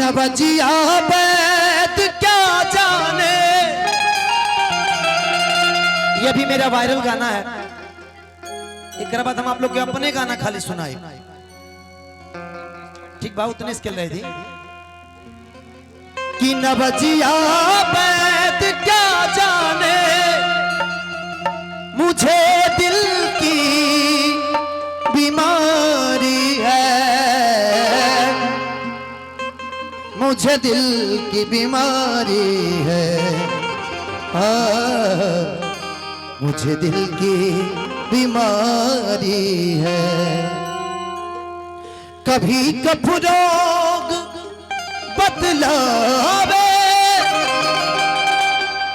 न बजिया बैत क्या जाने। ये भी मेरा वायरल गाना है। एक बाद हम आप लोग के अपने गाना खाली सुनाए, ठीक बा? उतने स्केल रहे थी कि न बजिया बैत क्या जाने, मुझे दिल की बीमारी है, मुझे दिल की बीमारी है, मुझे दिल की बीमारी है। कभी कफरोग बतलावे,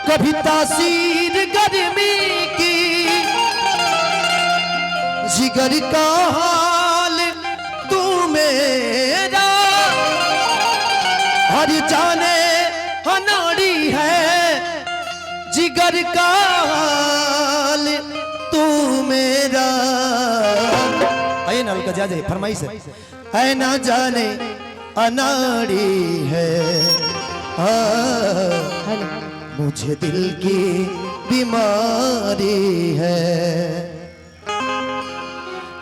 कभी तासीर गर्मी की, जिगर का हाल तू मेरा हर जाने अनाड़ी है, जिगर का हाल तू मेरा। आइए ना रुका जा जाए फरमाइश है ना जाने अनाड़ी है, मुझे दिल की बीमारी है।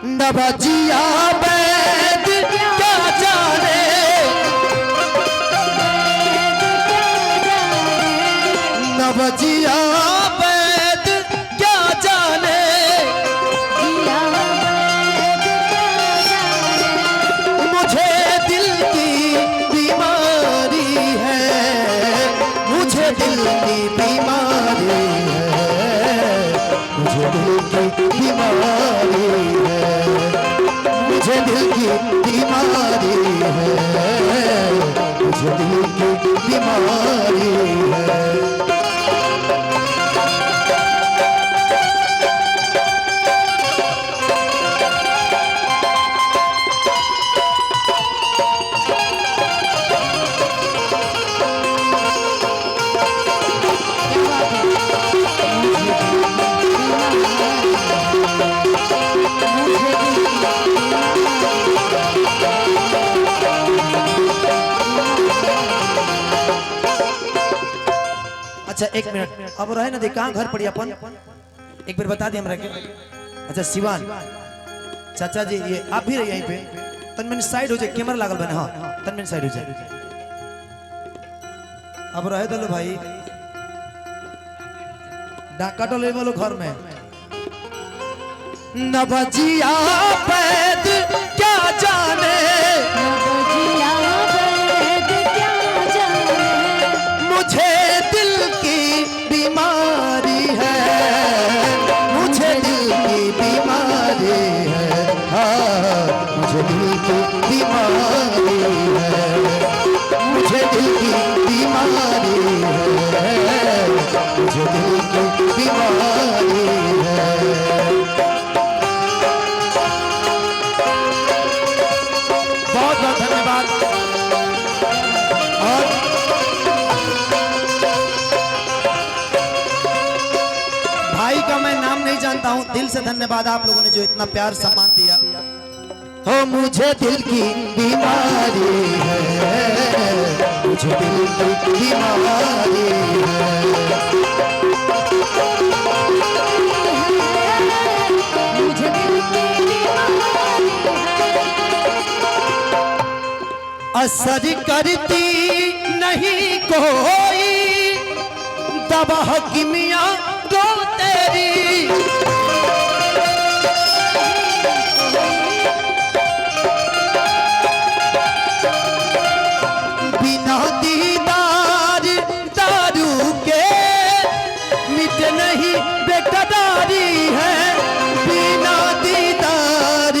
न बजिया बैद क्या जाने, न बजिया बैद क्या जाने, मुझे दिल की बीमारी है, मुझे दिल की बीमारी है, मुझे दिल की बीमारी है, मुझे दिल की बीमारी है, मुझे दिल की बीमारी है। अच्छा एक मिनट अब रहे ना, कहाँ घर पड़ी अपन, एक बार बता दिए हमरा के। अच्छा सिवान चाचा जी, ये आप भी रहिए यहीं पे, तन मैंने साइड हो जाए, कैमरा लागल बने। हाँ तन मैंने साइड हो जाए। अब रहे दलो भाई, डाका टोले वालों घर में। न बजिया बैद क्या जाने, मुझे दिल की बीमारी है, मुझे दिल की बीमारी है, मुझे दिल की बीमारी है, मुझे दिल की बीमारी है, मुझे दिल की बीमारी है। बहुत बहुत धन्यवाद। और भाई का मैं नाम नहीं जानता हूं, दिल से धन्यवाद आप लोगों ने जो इतना प्यार सम्मान दिया। हो मुझे दिल की बीमारी है, मुझे दिल की बीमारी है, मुझे दिल की बीमारी है। असर करती नहीं कोई दवा किमिया दो तेरी, बिना दीदार दारू के मिट नहीं बेकरारी है, बिना दीदार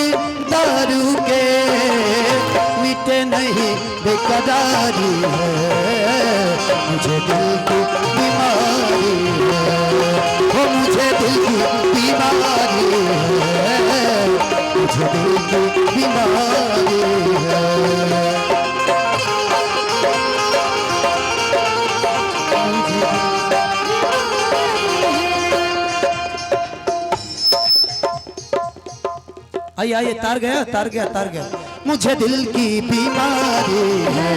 दारू के मिट नहीं बेकरारी है, मुझे दिल की बीमारी है, वो मुझे दिल की बीमारी है, मुझे दिल की बीमारी है। आइए आइए, तार गया तार गया तार गया। मुझे दिल की बीमारी है,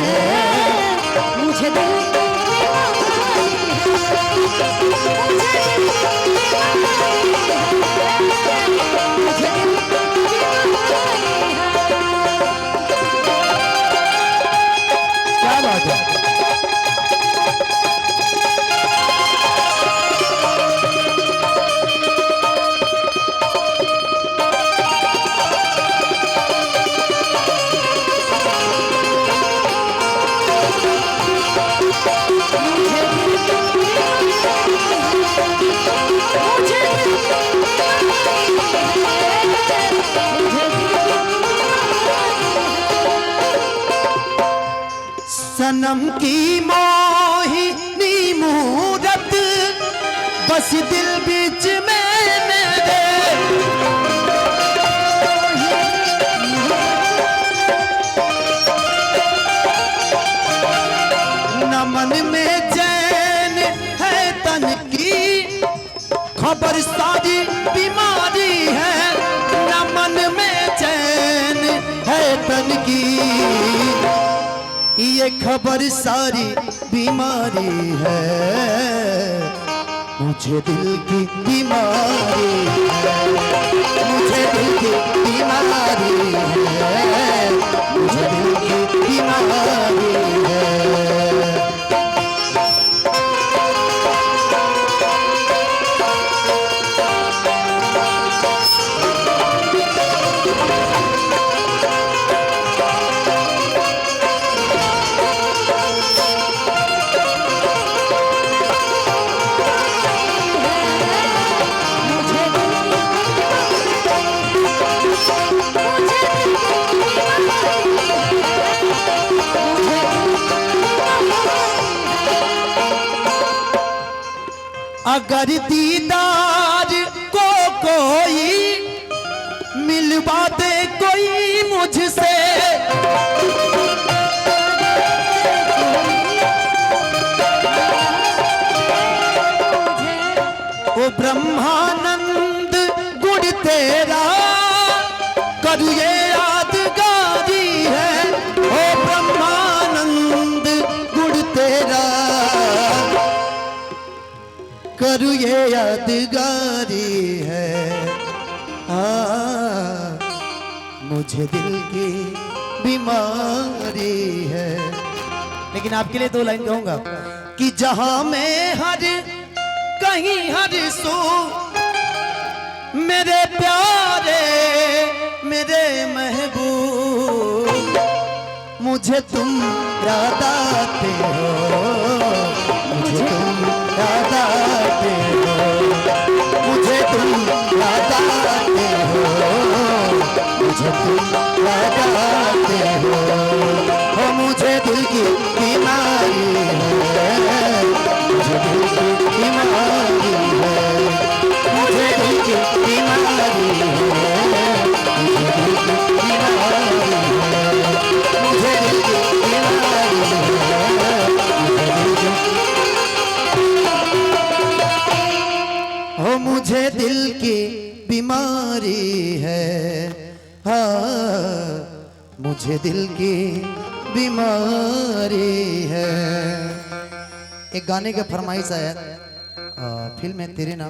क्या बात है। सनम की मोहिनी मूरत बस दिल बीच में मेरे, न मन में चैन है तन की, खबर सारी बीमारी है। न मन में चैन है तन की, ये खबर सारी बीमारी है। मुझे दिल की बीमारी है, मुझे दिल की बीमारी है, मुझे दिल की बीमारी है। अगर दीदार को कोई मिलवा दे कोई मुझसे, ओ ब्रह्मानंद गुण तेरा कर ये यादगारी है। ओ ब्रह्मानंद गुण तेरा करूँ ये यादगारी है। मुझे दिल की बीमारी है। लेकिन आपके लिए 2 लाइन कहूंगा कि जहां में हर कहीं हर सो मेरे प्यारे मेरे महबूब, मुझे तुम याद आते हो, मुझे तुम याद आते हो, मुझे तुम याद आते हो, मुझे तुम याद आते हो। मुझे दिल की बीमारी है, मुझे दिल की बीमारी है, मुझे दिल की बीमारी है, मुझे दिल की बीमारी है, मुझे दिल की बीमारी है, मुझे दिल की बीमारी है। हाँ, मुझे दिल की बीमारी है। एक गाने का फरमाइश आया, फिल्म है तेरे नाम।